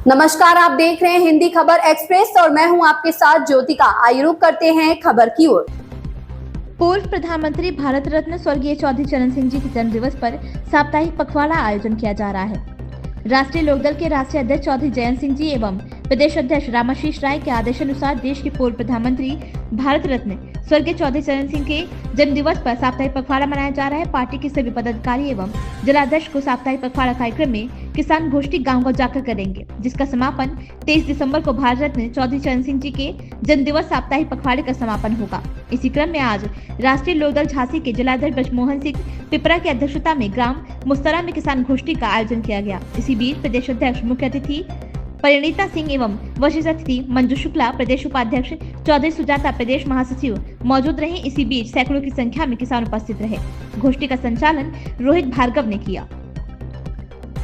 नमस्कार, आप देख रहे हैं हिंदी खबर एक्सप्रेस और मैं हूं आपके साथ ज्योतिका। आइए रुक करते हैं खबर की ओर। पूर्व प्रधानमंत्री भारत रत्न स्वर्गीय चौधरी चरण सिंह जी के जन्म दिवस पर साप्ताहिक पखवाड़ा आयोजन किया जा रहा है। राष्ट्रीय लोकदल के राष्ट्रीय अध्यक्ष चौधरी जयंत सिंह जी एवं प्रदेश अध्यक्ष रामाशीष राय के आदेशानुसार देश के पूर्व प्रधानमंत्री भारत रत्न स्वर्गीय चौधरी चरण सिंह के जन्म दिवस पर साप्ताहिक पखवाड़ा मनाया जा रहा है। पार्टी के सभी पदाधिकारी एवं जिलाध्यक्ष को साप्ताहिक पखवाड़ा कार्यक्रम में किसान गोष्ठी गाँव जाकर करेंगे, जिसका समापन 23 दिसंबर को भारत रत्न चौधरी चरण सिंह जी के जन्म दिवस साप्ताहिक पखवाड़े का समापन होगा। इसी क्रम में आज राष्ट्रीय लोकदल झांसी के जिलाध्यक्ष ब्रजमोहन सिंह पिपरा की अध्यक्षता में ग्राम मुस्तरा में किसान गोष्ठी का आयोजन किया गया। इसी बीच प्रदेश अध्यक्ष मुख्य अतिथि परिणीता सिंह एवं विशिष्ट अतिथि मंजू शुक्ला, प्रदेश उपाध्यक्ष चौधरी सुजाता, प्रदेश महासचिव मौजूद रहे। इसी बीच सैकड़ों की संख्या में किसान उपस्थित रहे। गोष्ठी का संचालन रोहित भार्गव ने किया।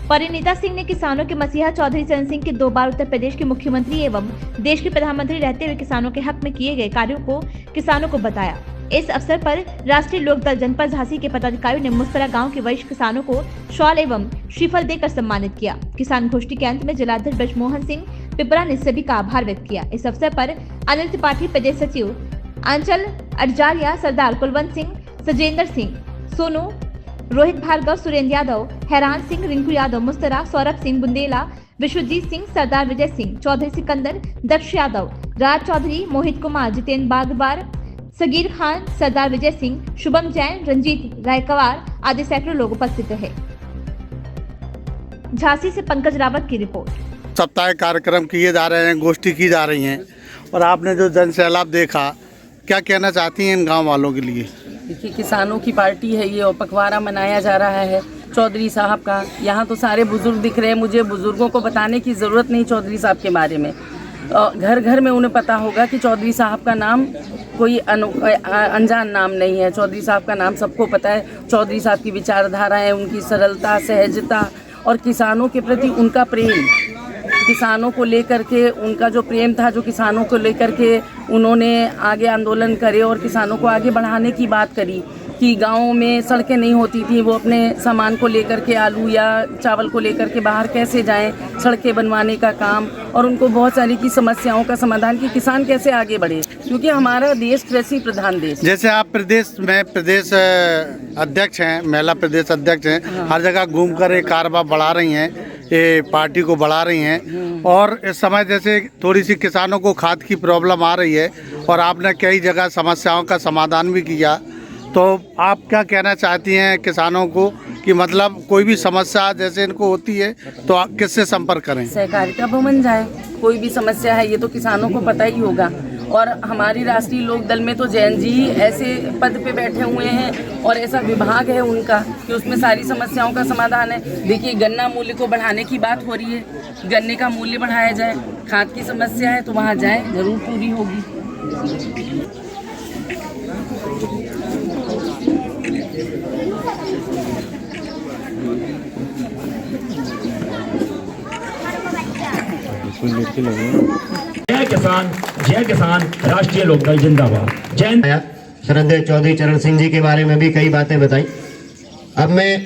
परिणीता सिंह ने किसानों के मसीहा चौधरी चरण सिंह के 2 बार उत्तर प्रदेश के मुख्यमंत्री एवं देश के प्रधानमंत्री रहते हुए किसानों के हक में किए गए कार्यों को किसानों को बताया। इस अवसर पर राष्ट्रीय लोकदल जनपद झांसी के पदाधिकारियों ने मुस्तरा गांव के वरिष्ठ किसानों को शॉल एवं श्रीफल देकर सम्मानित किया। किसान गोष्ठी के अंत में जिलाध्यक्ष ब्रजमोहन सिंह पिपरा ने सभी का आभार व्यक्त किया। इस अवसर पर अनिल त्रिपाठी, प्रदेश सचिव अंचल अडजारिया, सरदार कुलवंत सिंह, सजेंद्र सिंह, सोनू, रोहित भार्गव, सुरेंद्र यादव, हैरान सिंह, रिंकू यादव, मुस्तरा, सौरभ सिंह बुंदेला, विश्वजीत सिंह, सरदार विजय सिंह, चौधरी सिकंदर, दक्ष यादव, राज चौधरी, मोहित कुमार, जितेंद्र बागबार, सगीर खान, सरदार विजय सिंह, शुभम जैन, रंजीत रायकवार आदि सैकड़ों लोग उपस्थित रहे। झांसी से पंकज रावत की रिपोर्ट। साप्ताहिक कार्यक्रम किए जा रहे हैं, गोष्ठी की जा रही हैं और आपने जो जन सैलाब देखा, क्या कहना चाहती हैं इन गांव वालों के लिए? देखिए, किसानों की पार्टी है ये और पखवाड़ा मनाया जा रहा है चौधरी साहब का। यहाँ तो सारे बुजुर्ग दिख रहे हैं, मुझे बुजुर्गों को बताने की ज़रूरत नहीं चौधरी साहब के बारे में। घर घर में उन्हें पता होगा कि चौधरी साहब का नाम कोई अनजान नाम नहीं है। चौधरी साहब का नाम सबको पता है। चौधरी साहब की विचारधाराएं, उनकी सरलता, सहजता और किसानों के प्रति उनका प्रेम, किसानों को लेकर के उनका जो प्रेम था, जो किसानों को लेकर के उन्होंने आगे आंदोलन करे और किसानों को आगे बढ़ाने की बात करी कि गाँव में सड़कें नहीं होती थी, वो अपने सामान को लेकर के, आलू या चावल को लेकर के बाहर कैसे जाएं, सड़कें बनवाने का काम, और उनको बहुत सारी की समस्याओं का समाधान कि किसान कैसे आगे बढ़े, क्योंकि हमारा देश कृषि प्रधान देश। जैसे आप प्रदेश में प्रदेश अध्यक्ष हैं, महिला प्रदेश अध्यक्ष हैं, हाँ। हर जगह घूमकर ये कारवा बढ़ा रही हैं, ये पार्टी को बढ़ा रही हैं और इस समय जैसे थोड़ी सी किसानों को खाद की प्रॉब्लम आ रही है और आपने कई जगह समस्याओं का समाधान भी किया, तो आप क्या कहना चाहती हैं किसानों को कि मतलब कोई भी समस्या जैसे इनको होती है तो आप किससे संपर्क करें? सहकारिता भवन जाए, कोई भी समस्या है ये तो किसानों को पता ही होगा। और हमारी राष्ट्रीय लोकदल में तो जैन जी ही ऐसे पद पे बैठे हुए हैं और ऐसा विभाग है उनका कि उसमें सारी समस्याओं का समाधान है। देखिए, गन्ना मूल्य को बढ़ाने की बात हो रही है, गन्ने का मूल्य बढ़ाया जाए। खाद की समस्या है तो वहाँ जाए, जरूर पूरी होगी। जय किसान, राष्ट्रीय लोकदल जिंदाबाद। जय श्रद्धेय चौधरी चरण सिंह जी के बारे में भी कई बातें बताई। अब मैं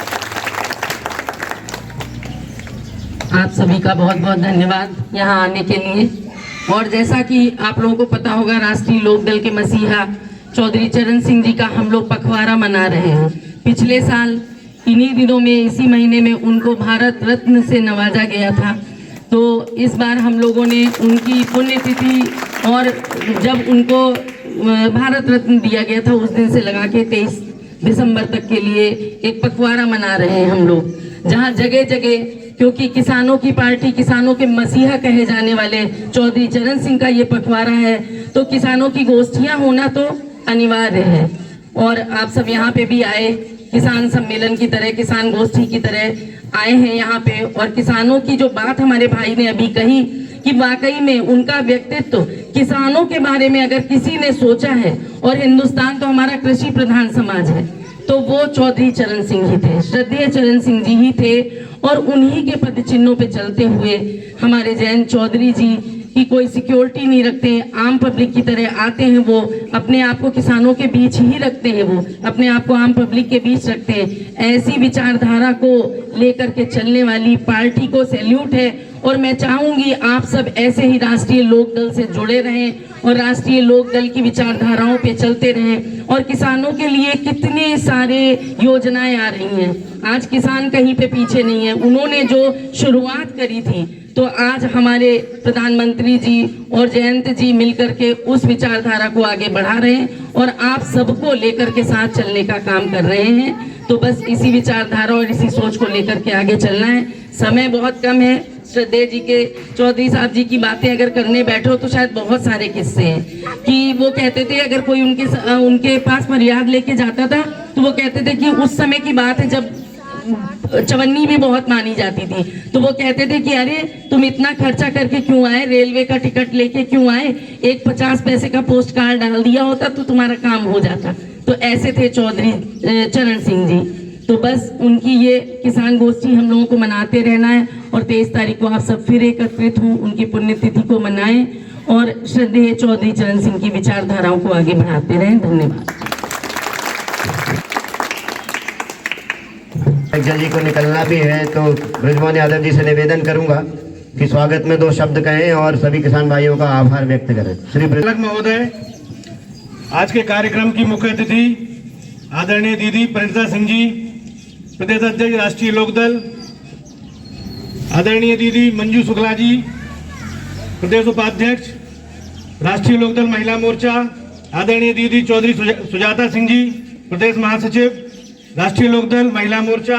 आप सभी का बहुत बहुत धन्यवाद यहाँ आने के लिए। और जैसा कि आप लोगों को पता होगा, राष्ट्रीय लोकदल के मसीहा चौधरी चरण सिंह जी का हम लोग पखवाड़ा मना रहे हैं। पिछले साल इन्हीं दिनों में, इसी महीने में उनको भारत रत्न से नवाजा गया था। तो इस बार हम लोगों ने उनकी पुण्यतिथि और जब उनको भारत रत्न दिया गया था उस दिन से लगा के 23 दिसंबर तक के लिए एक पखवाड़ा मना रहे हैं हम लोग, जहां जगह जगह, क्योंकि किसानों की पार्टी, किसानों के मसीहा कहे जाने वाले चौधरी चरण सिंह का ये पखवाड़ा है, तो किसानों की गोष्ठियां होना तो अनिवार्य है। और आप सब यहाँ पे भी आए, किसान सम्मेलन की तरह, किसान गोष्ठी की तरह आए हैं यहाँ पे। और किसानों की जो बात हमारे भाई ने अभी कही कि वाकई में उनका व्यक्तित्व, किसानों के बारे में अगर किसी ने सोचा है, और हिंदुस्तान तो हमारा कृषि प्रधान समाज है, तो वो चौधरी चरण सिंह ही थे, श्रद्धेय चरण सिंह जी ही थे। और उन्हीं के पद चिन्हों पे चलते हुए हमारे जयंत चौधरी जी कि कोई सिक्योरिटी नहीं रखते, आम पब्लिक की तरह आते हैं, वो अपने आप को किसानों के बीच ही रखते हैं, वो अपने आप को आम पब्लिक के बीच रखते हैं। ऐसी विचारधारा को लेकर के चलने वाली पार्टी को सैल्यूट है। और मैं चाहूंगी आप सब ऐसे ही राष्ट्रीय लोकदल से जुड़े रहें और राष्ट्रीय लोकदल की विचारधाराओं पे चलते रहें। और किसानों के लिए कितने सारे योजनाएं आ रही हैं, आज किसान कहीं पे पीछे नहीं है। उन्होंने जो शुरुआत करी थी तो आज हमारे प्रधानमंत्री जी और जयंत जी मिलकर के उस विचारधारा को आगे बढ़ा रहे हैं और आप सबको लेकर के साथ चलने का काम कर रहे हैं। तो बस इसी विचारधारा और इसी सोच को लेकर के आगे चलना है। समय बहुत कम है। श्रद्धेय जी के चौधरी साहब जी की बातें अगर करने बैठो तो शायद बहुत सारे किस्से हैं कि वो कहते थे अगर कोई उनके पास फरियाद लेके जाता था तो वो कहते थे कि उस समय की बात है जब चवन्नी भी बहुत मानी जाती थी, तो वो कहते थे कि अरे तुम इतना खर्चा करके क्यों आए, रेलवे का टिकट लेके क्यों आए, एक 50 पैसे का पोस्ट कार्ड डाल दिया होता तो तुम्हारा काम हो जाता। तो ऐसे थे चौधरी चरण सिंह जी। तो बस उनकी ये किसान गोष्ठी हम लोगों को मनाते रहना है और 23 तारीख को आप सब फिर एकत्रित हों, उनकी पुण्यतिथि को मनाएं और श्रद्धेय चौधरी चरण सिंह की विचारधाराओं को आगे बढ़ाते रहें। धन्यवाद। अध्यक्ष जी को निकलना भी है तो ब्रजमोहन यादव जी से निवेदन करूंगा कि स्वागत में 2 शब्द कहें और सभी किसान भाइयों का आभार व्यक्त करें। श्री महोदय, आज के कार्यक्रम की मुख्य अतिथि आदरणीय दीदी प्रणिता सिंह जी, प्रदेश अध्यक्ष राष्ट्रीय लोकदल, आदरणीय दीदी मंजू शुक्ला जी, प्रदेश उपाध्यक्ष राष्ट्रीय लोकदल महिला मोर्चा, आदरणीय दीदी चौधरी सुजाता सिंह जी, प्रदेश महासचिव राष्ट्रीय लोकदल महिला मोर्चा,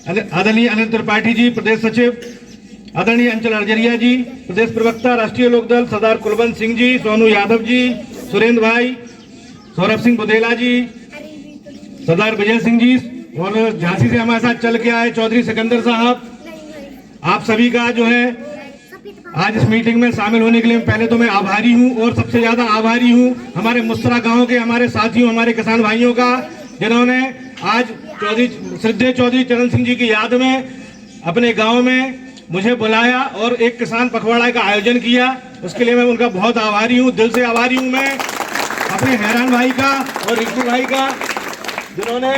आदरणीय अनिल त्रिपाठी जी, प्रदेश सचिव, आदरणीय अंचल अर्जरिया जी, प्रदेश प्रवक्ता राष्ट्रीय लोकदल, सरदार कुलवंत सिंह जी, सोनू यादव जी, सुरेंद्र भाई, सौरभ सिंह बुधेला जी, सरदार विजय सिंह जी और झांसी से हमारे साथ चल के आए चौधरी सिकंदर साहब, आप सभी का जो है आज इस मीटिंग में शामिल होने के लिए पहले तो मैं आभारी हूं और सबसे ज्यादा आभारी हूं हमारे मुस्तरा गांव के हमारे साथियों, हमारे किसान भाइयों का, जिन्होंने आज श्रद्धेय चौधरी चरण सिंह जी की याद में अपने गांव में मुझे बुलाया और एक किसान पखवाड़ा का आयोजन किया। उसके लिए मैं उनका बहुत आभारी हूं, दिल से आभारी हूं मैं अपने हैरान भाई का और रिंकू भाई का, जिन्होंने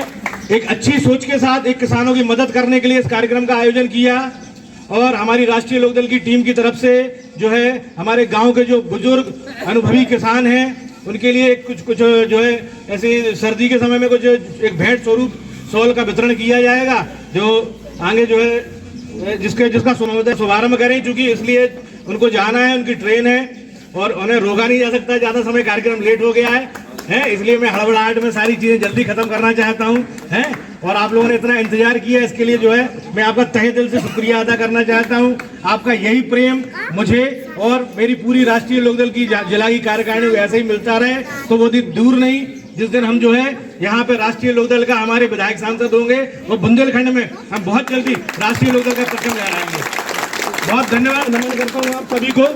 एक अच्छी सोच के साथ एक किसानों की मदद करने के लिए इस कार्यक्रम का आयोजन किया। और हमारी राष्ट्रीय लोकदल की टीम की तरफ से जो है हमारे गांव के जो बुजुर्ग अनुभवी किसान हैं उनके लिए कुछ जो है ऐसे सर्दी के समय में कुछ एक भेंट स्वरूप शॉल का वितरण किया जाएगा, जो आगे जो है जिसका शुभारंभ करें, क्योंकि इसलिए उनको जाना है, उनकी ट्रेन है और उन्हें रोका नहीं जा सकता, ज्यादा समय कार्यक्रम लेट हो गया है, इसलिए मैं हड़बड़ाहट में सारी चीजें जल्दी खत्म करना चाहता हूं है। और आप लोगों ने इतना इंतजार किया, इसके लिए जो है मैं आपका तहे दिल से शुक्रिया अदा करना चाहता हूं। आपका यही प्रेम मुझे और मेरी पूरी राष्ट्रीय लोकदल की जिला की कार्यकारिणी ऐसे ही मिलता रहे, तो वो दिन दूर नहीं जिस दिन हम जो है यहाँ पे राष्ट्रीय लोकदल का हमारे विधायक सांसद होंगे और बुंदेलखंड में हम बहुत जल्दी राष्ट्रीय लोकदल का परचम लहराएंगे। बहुत धन्यवाद, नमन करता हूँ आप सभी को।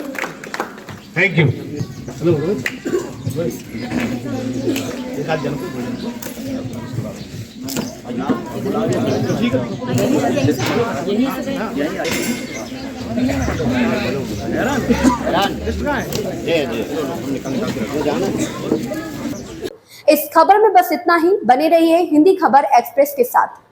Thank you. इस खबर में बस इतना ही। बने रहिए हिंदी खबर एक्सप्रेस के साथ।